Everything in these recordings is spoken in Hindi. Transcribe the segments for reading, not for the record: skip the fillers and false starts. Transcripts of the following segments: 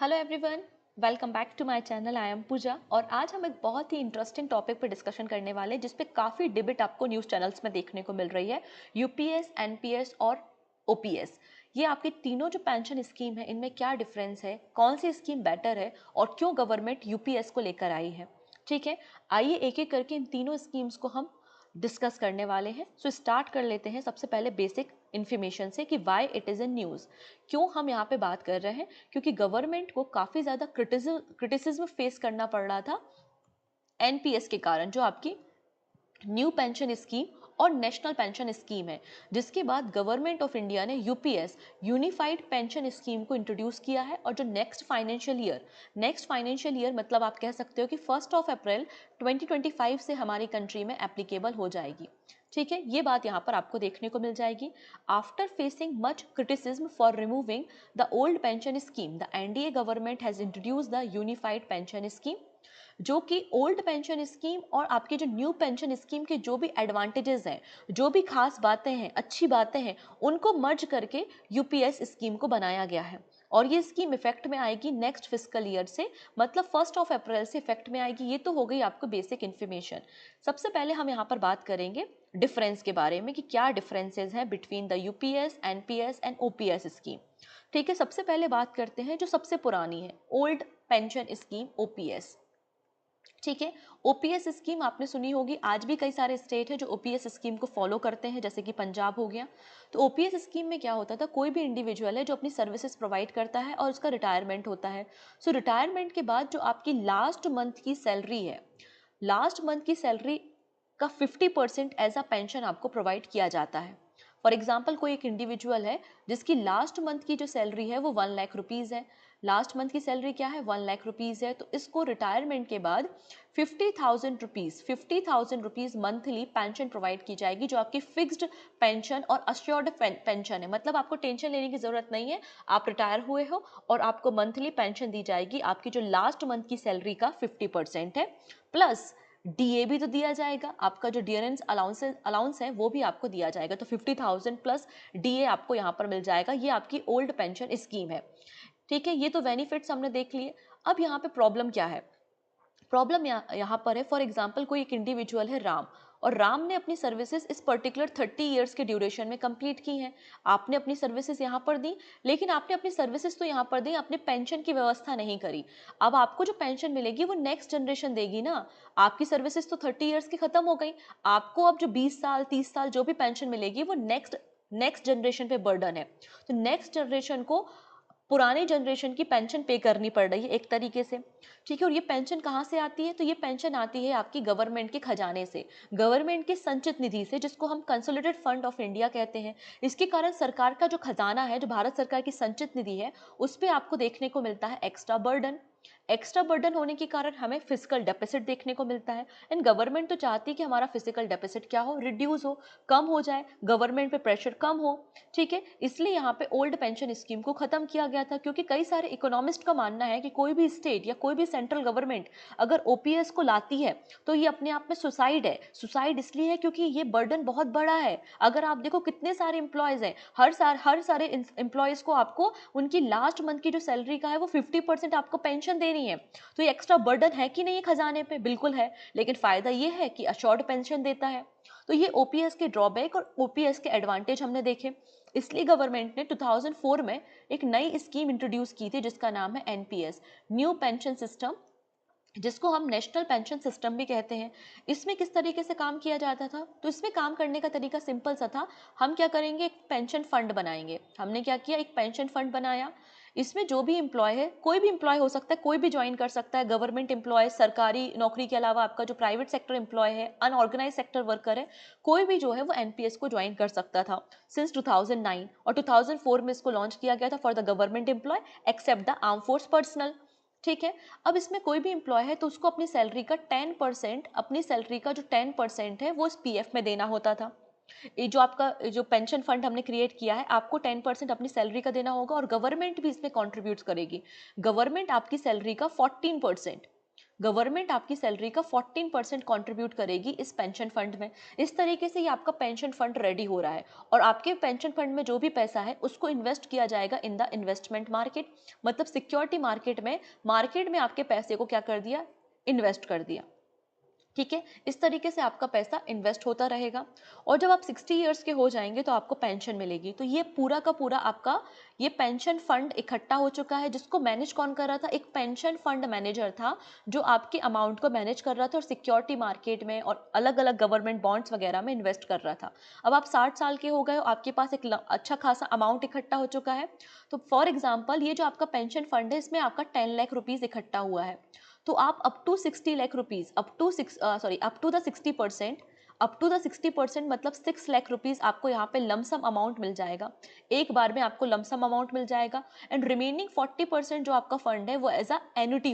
Hello everyone, welcome back to my channel. I am Pooja और आज हम एक बहुत ही इंटरेस्टिंग टॉपिक पर डिस्कशन करने वाले हैं जिस पे काफ़ी डिबेट आपको न्यूज़ चैनल्स में देखने को मिल रही है। यूपीएस, एनपीएस और ओपीएस, ये आपके तीनों जो पेंशन स्कीम है इनमें क्या डिफरेंस है, कौन सी स्कीम बेटर है और क्यों गवर्नमेंट यूपीएस को लेकर आई है। ठीक है, आइए एक एक करके इन तीनों स्कीम्स को हम डिस्कस करने वाले हैं। सो स्टार्ट कर लेते हैं सबसे पहले बेसिक इन्फॉर्मेशन से कि why it is in news. क्यों हम यहाँ पे बात कर रहे हैं? क्योंकि गवर्नमेंट को काफ़ी ज़्यादा क्रिटिसिज्म फेस करना पड़ रहा था एनपीएस के कारण, जो आपकी न्यू पेंशन स्कीम और नेशनल पेंशन स्कीम है, जिसके बाद गवर्नमेंट ऑफ इंडिया ने यूपीएस यूनिफाइड पेंशन स्कीम को इंट्रोड्यूस किया है और जो नेक्स्ट फाइनेंशियल ईयर मतलब आप कह सकते हो कि 1 अप्रैल 2025 से हमारी कंट्री में एप्लीकेबल हो जाएगी। ठीक है, ये बात यहाँ पर आपको देखने को मिल जाएगी। After facing much criticism for removing the old pension scheme, the NDA government has introduce the unified pension scheme, जो कि ओल्ड पेंशन स्कीम और आपकी जो न्यू पेंशन स्कीम के जो भी एडवांटेजेस हैं, जो भी खास बातें हैं, अच्छी बातें हैं, उनको मर्ज करके यूपीएस स्कीम को बनाया गया है। और ये स्कीम इफेक्ट में आएगी नेक्स्ट फिस्कल ईयर से, मतलब 1 अप्रैल से इफेक्ट में आएगी। ये तो हो गई आपको बेसिक इन्फॉर्मेशन। सबसे पहले हम यहाँ पर बात करेंगे डिफरेंस के बारे में कि क्या डिफरेंसेस हैं between the UPS, NPS and OPS scheme. ठीक है, सबसे पहले बात करते हैं जो सबसे पुरानी है, ओल्ड पेंशन स्कीम ओपीएस। ठीक है, ओपीएस स्कीम आपने सुनी होगी, आज भी कई सारे स्टेट है जो ओपीएस स्कीम को फॉलो करते हैं, जैसे कि पंजाब हो गया। तो ओपीएस स्कीम में क्या होता था, कोई भी इंडिविजुअल है जो अपनी सर्विसेज प्रोवाइड करता है और उसका रिटायरमेंट होता है। सो रिटायरमेंट के बाद जो आपकी लास्ट मंथ की सैलरी है, लास्ट मंथ की सैलरी का 50% एज अ पेंशन आपको प्रोवाइड किया जाता है। फॉर एग्जाम्पल, कोई एक इंडिविजुअल है जिसकी लास्ट मंथ की जो सैलरी है वो 1 लाख रुपीज़ है। लास्ट मंथ की सैलरी क्या है, 1 लाख रुपीज़ है। तो इसको रिटायरमेंट के बाद 50,000 रुपीज़ मंथली पेंशन प्रोवाइड की जाएगी, जो आपकी फिक्स्ड पेंशन और अश्योर्ड पेंशन है। मतलब आपको टेंशन लेने की जरूरत नहीं है, आप रिटायर हुए हो और आपको मंथली पेंशन दी जाएगी। आपकी जो लास्ट मंथ की सैलरी का 50% है, प्लस डीए भी तो दिया जाएगा, आपका जो डियरेंस अलाउंस है वो भी आपको दिया जाएगा। तो 50,000 प्लस डीए आपको यहाँ पर मिल जाएगा। ये आपकी ओल्ड पेंशन स्कीम है। ठीक है, ये तो बेनिफिट्स हमने देख लिए। अब यहाँ पे प्रॉब्लम क्या है? प्रॉब्लम यहाँ पर है, फॉर एग्जाम्पल कोई एक इंडिविजुअल है राम, और राम ने अपनी सर्विसेज इस पर्टिकुलर 30 ईयर्स के ड्यूरेशन में कंप्लीट की हैं। आपने अपनी सर्विसेज यहाँ पर दी, लेकिन आपने अपनी सर्विसेज तो यहाँ पर दी, आपने पेंशन की व्यवस्था नहीं करी। अब आपको जो पेंशन मिलेगी वो नेक्स्ट जनरेशन देगी ना। आपकी सर्विसेज तो 30 ईयर्स की खत्म हो गई, आपको अब जो 20 साल 30 साल जो भी पेंशन मिलेगी वो नेक्स्ट नेक्स्ट जनरेशन पे बर्डन है। तो नेक्स्ट जनरेशन को पुराने जनरेशन की पेंशन पे करनी पड़ रही है एक तरीके से। ठीक है, और ये पेंशन कहाँ से आती है? तो ये पेंशन आती है आपकी गवर्नमेंट के खजाने से, गवर्नमेंट के संचित निधि से, जिसको हम कंसोलिडेटेड फंड ऑफ इंडिया कहते हैं। इसके कारण सरकार का जो खजाना है, जो भारत सरकार की संचित निधि है, उस पर आपको देखने को मिलता है एक्स्ट्रा बर्डन। एक्स्ट्रा बर्डन होने के कारण हमें फिजिकल डेफिसिट देखने को मिलता है। एंड गवर्नमेंट तो चाहती है कि हमारा फिजिकल डेफिसिट क्या हो, रिड्यूस हो, कम हो जाए, गवर्नमेंट पे प्रेशर कम हो। ठीक है, इसलिए यहाँ पे ओल्ड पेंशन स्कीम को खत्म किया गया था, क्योंकि कई सारे इकोनॉमिस्ट का मानना है कि कोई भी स्टेट या कोई भी सेंट्रल गवर्नमेंट अगर ओपीएस को लाती है तो ये अपने आप में सुसाइड है। सुसाइड इसलिए है क्योंकि ये बर्डन बहुत बड़ा है। अगर आप देखो कितने सारे एम्प्लॉयज हैं, हर सारे एम्प्लॉयज को आपको उनकी लास्ट मंथ की जो सैलरी का है वो 50% आपको पेंशन देनी है। तो ये एक्स्ट्रा बर्डन है कि नहीं है खजाने पे? बिल्कुल है। लेकिन फायदा ये है कि अशोर्ड पेंशन देता है। तो ये ओपीएस के ड्रॉबैक और ओपीएस के एडवांटेज हमने देखे। इसलिए गवर्नमेंट ने 2004 में एक नई स्कीम इंट्रोड्यूस की थी जिसका नाम है एनपीएस, न्यू पेंशन सिस्टम, जिसको हम नेशनल पेंशन सिस्टम भी कहते हैं। इसमें किस तरीके से काम किया जाता था? तो इसमें काम करने का तरीका सिंपल सा था। हम क्या करेंगे, एक पेंशन फंड बनाएंगे। हमने क्या किया, एक पेंशन फंड बनाया। इसमें जो भी एम्प्लॉय है, कोई भी एम्प्लॉय हो सकता है, कोई भी ज्वाइन कर सकता है, गवर्नमेंट एम्प्लॉय, सरकारी नौकरी के अलावा आपका जो प्राइवेट सेक्टर एम्प्लॉय है, अनऑर्गेनाइज सेक्टर वर्कर है, कोई भी जो है वो एनपीएस को ज्वाइन कर सकता था सिंस 2009। और 2004 में इसको लॉन्च किया गया था for the government employ except the arm force personnel. ठीक है, अब इसमें कोई भी एम्प्लॉय है तो उसको अपनी सैलरी का 10%, अपनी सैलरी का जो 10% है वो इस पीएफ में देना होता था। ये जो आपका जो पेंशन फंड हमने क्रिएट किया है, आपको 10% अपनी सैलरी का देना होगा और गवर्नमेंट भी इसमें कॉन्ट्रीब्यूट करेगी। गवर्नमेंट आपकी सैलरी का 14%, गवर्नमेंट आपकी सैलरी का 14% कंट्रीब्यूट करेगी इस पेंशन फंड में। इस तरीके से ये आपका पेंशन फंड रेडी हो रहा है और आपके पेंशन फंड में जो भी पैसा है उसको इन्वेस्ट किया जाएगा इन द इन्वेस्टमेंट मार्केट, मतलब सिक्योरिटी मार्केट में आपके पैसे को क्या कर दिया, इन्वेस्ट कर दिया। ठीक है, इस तरीके से आपका पैसा इन्वेस्ट होता रहेगा और जब आप 60 इयर्स के हो जाएंगे तो आपको पेंशन मिलेगी। तो ये पूरा का पूरा आपका ये पेंशन फंड इकट्ठा हो चुका है, जिसको मैनेज कौन कर रहा था, एक पेंशन फंड मैनेजर था जो आपके अमाउंट को मैनेज कर रहा था और सिक्योरिटी मार्केट में और अलग अलग गवर्नमेंट बॉन्ड्स वगैरह में इन्वेस्ट कर रहा था। अब आप 60 साल के हो गए हो, आपके पास एक अच्छा खासा अमाउंट इकट्ठा हो चुका है। तो फॉर एग्जाम्पल ये जो आपका पेंशन फंड है इसमें आपका 10 लाख रुपीज इकट्ठा हुआ है, तो आप up to 60 lakh rupees up to the 60%, up to the 60% मतलब 6 लाख रुपीज आपको यहाँ पे लमसम अमाउंट मिल जाएगा, एक बार में आपको लमसम अमाउंट मिल जाएगा। एंड रिमेनिंग 40% जो आपका फंड है वो एज अ एन्युटी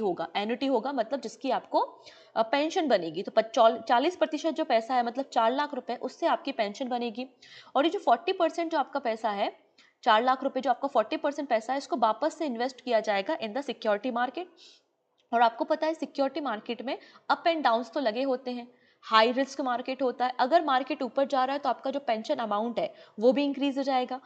होगा मतलब जिसकी आपको पेंशन बनेगी। तो 40% जो पैसा है मतलब 4 लाख रुपए, उससे आपकी पेंशन बनेगी। और ये जो 40% जो आपका पैसा है, 4 लाख रुपए जो आपका 40% पैसा है, इसको वापस से इन्वेस्ट किया जाएगा इन द सिक्योरिटी मार्केट। और आपको पता है सिक्योरिटी मार्केट में अप एंड डाउन्स तो लगे होते हैं, हाई रिस्क मार्केट होता है। अगर मार्केट ऊपर जा रहा है तो आपका जो पेंशन अमाउंट है वो भी इंक्रीज हो जाएगा,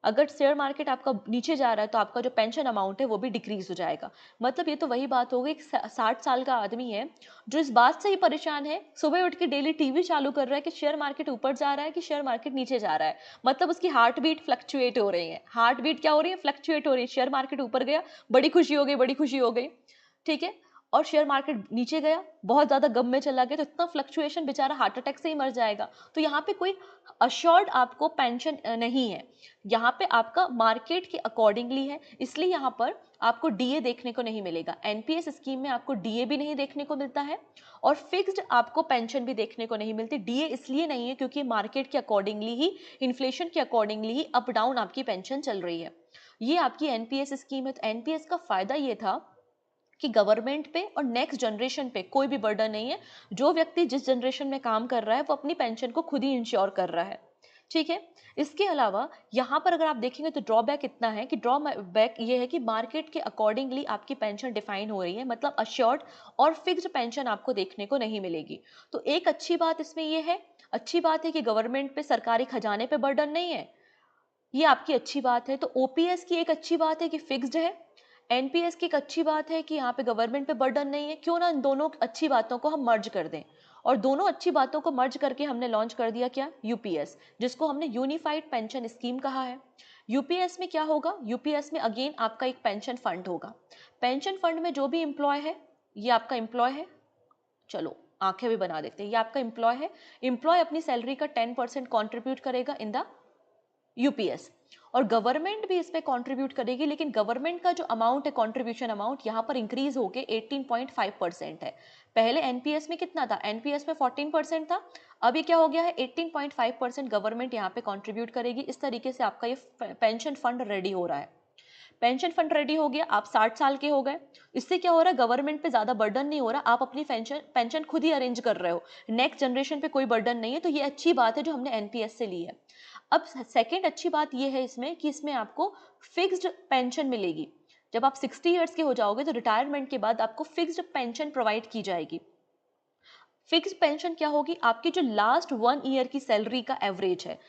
अगर शेयर मार्केट आपका नीचे जा रहा है तो आपका जो पेंशन अमाउंट है वो भी डिक्रीज हो जाएगा। मतलब ये तो वही बात हो गई, 60 साल का आदमी है जो इस बात से ही परेशान है, सुबह उठ के डेली टीवी चालू कर रहा है कि शेयर मार्केट ऊपर जा रहा है कि शेयर मार्केट नीचे जा रहा है। मतलब उसकी हार्ट बीट फ्लक्चुएट हो रही है, हार्ट बीट क्या हो रही है, फ्लक्चुएट हो रही है। शेयर मार्केट ऊपर गया, बड़ी खुशी हो गई, बड़ी खुशी हो गई, ठीक है, और शेयर मार्केट नीचे गया, बहुत ज्यादा गम में चला गया, तो इतना फ्लक्चुएशन, बेचारा हार्ट अटैक से ही मर जाएगा। तो यहाँ पे कोई अश्योर्ड आपको पेंशन नहीं है, यहाँ पे आपका मार्केट के अकॉर्डिंगली है, इसलिए यहाँ पर आपको डीए देखने को नहीं मिलेगा। एनपीएस स्कीम में आपको डीए भी नहीं देखने को मिलता है और फिक्स्ड आपको पेंशन भी देखने को नहीं मिलती। डीए इसलिए नहीं है क्योंकि मार्केट के अकॉर्डिंगली ही, इन्फ्लेशन के अकॉर्डिंगली ही अप डाउन आपकी पेंशन चल रही है। ये आपकी एनपीएस स्कीम है। तो एनपीएस का फायदा ये था कि गवर्नमेंट पे और नेक्स्ट जनरेशन पे कोई भी बर्डन नहीं है। जो व्यक्ति जिस जनरेशन में काम कर रहा है वो अपनी पेंशन को खुद ही इंश्योर कर रहा है, ठीक है। इसके अलावा यहाँ पर अगर आप देखेंगे तो ड्रॉबैक इतना है कि ड्रॉबैक ये है कि मार्केट के अकॉर्डिंगली आपकी पेंशन डिफाइन हो रही है, मतलब अश्योर्ड और फिक्स्ड पेंशन आपको देखने को नहीं मिलेगी। तो एक अच्छी बात इसमें ये है, अच्छी बात है कि गवर्नमेंट पे, सरकारी खजाने पे बर्डन नहीं है, ये आपकी अच्छी बात है। तो ओपीएस की एक अच्छी बात है कि फिक्स्ड है, एनपीएस की एक अच्छी बात है कि यहाँ पे गवर्नमेंट पे बर्डन नहीं है। क्यों ना इन दोनों अच्छी बातों को हम मर्ज कर दें, और दोनों अच्छी बातों को मर्ज करके हमने लॉन्च कर दिया क्या, यूपीएस, जिसको हमने यूनिफाइड पेंशन स्कीम कहा है। यूपीएस में क्या होगा, यूपीएस में अगेन आपका एक पेंशन फंड होगा। पेंशन फंड में जो भी एम्प्लॉय है, ये आपका एम्प्लॉय है, चलो आंखें भी बना देते हैं, ये आपका एम्प्लॉय है। एम्प्लॉय अपनी सैलरी का 10% कॉन्ट्रीब्यूट करेगा इन द यूपीएस, और गवर्नमेंट भी इसमें कंट्रीब्यूट करेगी, लेकिन गवर्नमेंट का जो अमाउंट है, कंट्रीब्यूशन अमाउंट, यहाँ पर इंक्रीज होके 18.5% है। पहले एनपीएस में कितना था, एनपीएस में 14% था, अभी क्या हो गया है 18.5% गवर्नमेंट यहाँ पे कंट्रीब्यूट करेगी। इस तरीके से आपका ये पेंशन फंड रेडी हो रहा है। पेंशन फंड रेडी हो गया, आप 60 साल के हो गए, इससे क्या हो रहा है, गवर्नमेंट पे ज्यादा बर्डन नहीं हो रहा, आप अपनी पेंशन खुद ही अरेंज कर रहे हो, नेक्स्ट जनरेशन पे कोई बर्डन नहीं है। तो ये अच्छी बात है जो हमने एनपीएस से ली है। अब सेकेंड अच्छी बात यह है इसमें कि इसमें आपको फिक्स्ड पेंशन मिलेगी। जब आप 60 इयर्स के हो जाओगे तो रिटायरमेंट के बाद आपको फिक्स्ड पेंशन प्रोवाइड की जाएगी। फिक्स्ड पेंशन क्या होगी, आपकी जो लास्ट 1 ईयर की सैलरी का एवरेज है,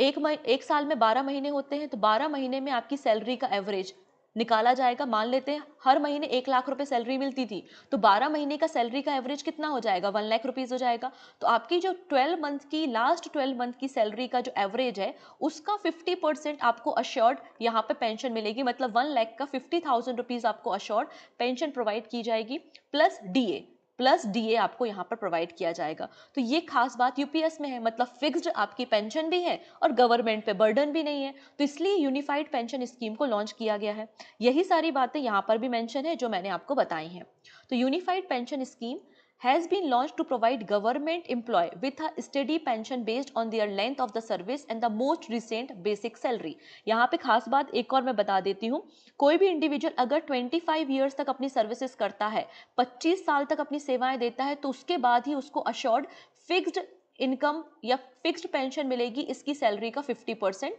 एक साल में 12 महीने होते हैं, तो 12 महीने में आपकी सैलरी का एवरेज निकाला जाएगा। मान लेते हैं हर महीने 1 लाख रुपए सैलरी मिलती थी, तो 12 महीने का सैलरी का एवरेज कितना हो जाएगा, 1 लाख रुपीज हो जाएगा। तो आपकी जो 12 मंथ की, लास्ट 12 मंथ की सैलरी का जो एवरेज है, उसका 50% आपको अश्योर्ड यहाँ पे पेंशन मिलेगी, मतलब 1 लाख का 50,000 रुपीज आपको अश्योर्ड पेंशन प्रोवाइड की जाएगी, प्लस डीए आपको यहाँ पर प्रोवाइड किया जाएगा। तो ये खास बात यूपीएस में है, मतलब फिक्स्ड आपकी पेंशन भी है और गवर्नमेंट पे बर्डन भी नहीं है, तो इसलिए यूनिफाइड पेंशन स्कीम को लॉन्च किया गया है। यही सारी बातें यहाँ पर भी मेंशन है जो मैंने आपको बताई हैं। तो unified pension scheme has been launched to provide government employee with a steady pension based on their length of the service and the most recent basic salary। यहाँ पे खास बात एक और मैं बता देती हूँ, कोई भी इंडिविजुअल अगर 25 ईयर्स तक अपनी सर्विसेज करता है, 25 साल तक अपनी सेवाएं देता है, तो उसके बाद ही उसको अश्योर्ड फिक्स्ड इनकम या फिक्स्ड पेंशन मिलेगी, इसकी सैलरी का 50%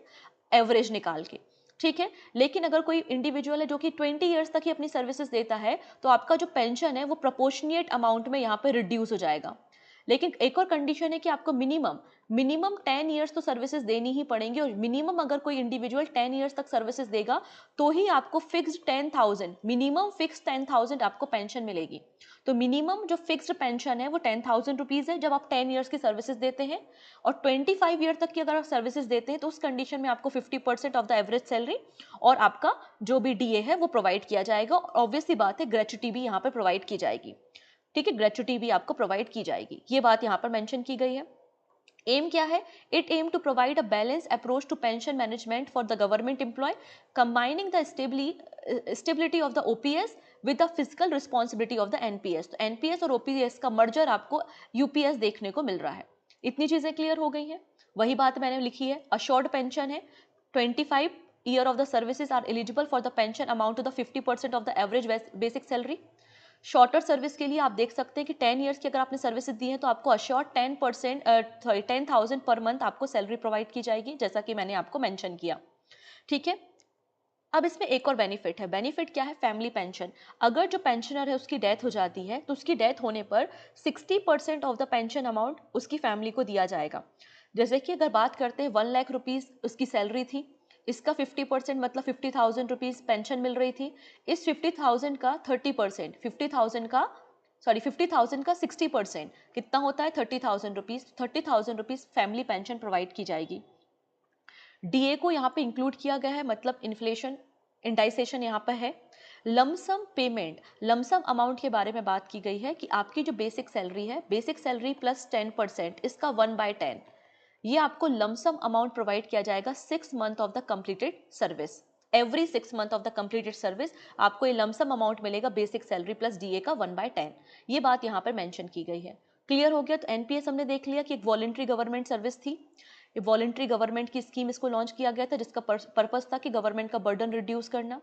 एवरेज निकाल के। ठीक है। लेकिन अगर कोई इंडिविजुअल है जो कि 20 ईयर्स तक ही अपनी सर्विसेज देता है, तो आपका जो पेंशन है वो प्रोपोर्शनेट अमाउंट में यहाँ पे रिड्यूस हो जाएगा। लेकिन एक और कंडीशन है कि आपको मिनिमम मिनिमम 10 ईयर्स तो सर्विसेज देनी ही पड़ेंगी, और मिनिमम अगर कोई इंडिविजुअल 10 ईयर्स तक सर्विसेज देगा तो ही आपको फिक्स्ड 10,000, मिनिमम फिक्स 10,000 आपको पेंशन मिलेगी। तो मिनिमम जो फिक्स्ड पेंशन है वो 10,000 रुपीज है जब आप 10 ईयर्स की सर्विसेज देते हैं, और 25 ईयर तक की अगर आप सर्विसेज देते हैं तो उस कंडीशन में आपको 50% ऑफ द एवरेज सैलरी और आपका जो भी डीए है वो प्रोवाइड किया जाएगा। ऑब्वियसली बात है, ग्रेच्युटी भी यहाँ पे प्रोवाइड की जाएगी। ठीक है, ग्रेच्युटी भी आपको प्रोवाइड की जाएगी, ये बात यहाँ पर मेंशन की गई है। एम क्या है? It aim to provide a balance approach to pension management for the government employ, combining the stability of the OPS with the physical responsibility of the NPS. तो एनपीएस और ओपीएस का मर्जर आपको यूपीएस देखने को मिल रहा है। इतनी चीजें क्लियर हो गई हैं। वही बात मैंने लिखी है, अश्योर्ड पेंशन है, 25 year of the services are eligible for the pension amount to the 50% of the average basic salary. Shorter service के लिए आप देख सकते हैं कि 10 ईयर्स की अगर आपने सर्विसेज दी है तो आपको अश्योर्ड 10,000 पर मंथ आपको सैलरी प्रोवाइड की जाएगी, जैसा कि मैंने आपको मेंशन किया। ठीक है, अब इसमें एक और बेनिफिट है। बेनिफिट क्या है? Family pension. अगर जो पेंशनर है उसकी डेथ हो जाती है तो उसकी डेथ होने पर 60% ऑफ द पेंशन अमाउंट उसकी फैमिली को दिया जाएगा। जैसे कि अगर बात करते हैं 1 लाख रुपीज उसकी सैलरी थी, इसका 50% मतलब 50,000 रुपीज पेंशन मिल रही थी। इस 50,000 का 30%, 50,000 का 60% कितना होता है? 30,000 rupees. 30,000 rupees family pension provide की जाएगी। डीए को यहाँ पे इंक्लूड किया गया है, मतलब इन्फ्लेशन इंडाइसेशन यहाँ पे है। लमसम पेमेंट, लमसम अमाउंट के बारे में बात की गई है कि आपकी जो बेसिक सैलरी है, बेसिक सैलरी प्लस 10%, इसका 1/10 ये आपको लमसम अमाउंट प्रोवाइड किया जाएगा 6 month of the completed service. Every 6 month of the completed service आपको ये लमसम अमाउंट मिलेगा, बेसिक सैलरी प्लस डीए का 1/10। ये बात यहाँ पर मेंशन की गई है। क्लियर हो गया? तो एनपीएस हमने देख लिया कि एक वॉलंटरी गवर्नमेंट सर्विस थी। ये वॉलंटरी गवर्नमेंट की स्कीम इसको लॉन्च किया गया था, जिसका पर्पस था कि गवर्नमेंट का बर्डन रिड्यूस करना।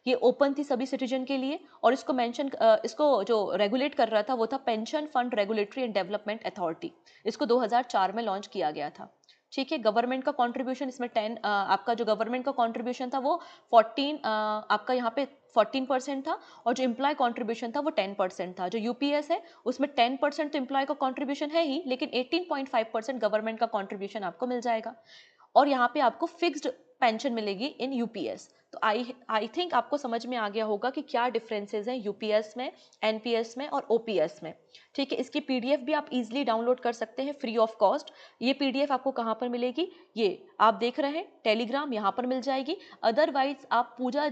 ये ओपन थी सभी सिटीजन के लिए, और इसको जो रेगुलेट कर रहा था वो था pension fund regulatory and development authority. इसको 2004 में लॉन्च किया गया था। ठीक है, गवर्नमेंट का कंट्रीब्यूशन इसमें 10, आपका जो गवर्नमेंट का कंट्रीब्यूशन था वो 14, आपका यहाँ पे 14% था, और जो एम्प्लॉय कंट्रीब्यूशन था वो 10% था। जो यूपीएस है उसमें 10% तो एम्प्लॉय का कंट्रीब्यूशन है ही, लेकिन 18.5% गवर्नमेंट का कंट्रीब्यूशन आपको मिल जाएगा, और यहाँ पे आपको फिक्स्ड पेंशन मिलेगी इन यूपीएस। तो आई थिंक आपको समझ में आ गया होगा कि क्या डिफरेंसेस हैं यूपीएस में, एनपीएस में और ओपीएस में। ठीक है, इसकी पीडीएफ भी आप इजीली डाउनलोड कर सकते हैं फ्री ऑफ कॉस्ट। ये पीडीएफ आपको कहाँ पर मिलेगी? ये आप देख रहे हैं टेलीग्राम, यहाँ पर मिल जाएगी। अदरवाइज आप पूजा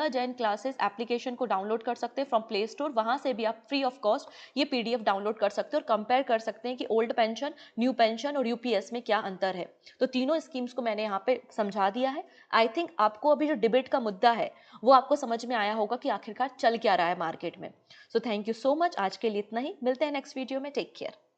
जैन क्लासेस एप्लीकेशन को डाउनलोड कर सकते हैं फ्रॉम प्ले स्टोर, वहाँ से भी आप फ्री ऑफ कॉस्ट ये पीडीएफ डाउनलोड कर सकते हैं और कंपेयर कर सकते हैं कि ओल्ड पेंशन, न्यू पेंशन और यूपीएस में क्या अंतर है। तो तीनों स्कीम्स को मैंने यहाँ पे समझा दिया है। आई थिंक आपको अभी जो डिबेट का मुद्दा है वो आपको समझ में आया होगा कि आखिरकार चल क्या रहा है मार्केट में। So thank you so much, आज के लिए इतना ही, मिलते हैं नेक्स्ट वीडियो में। Take care.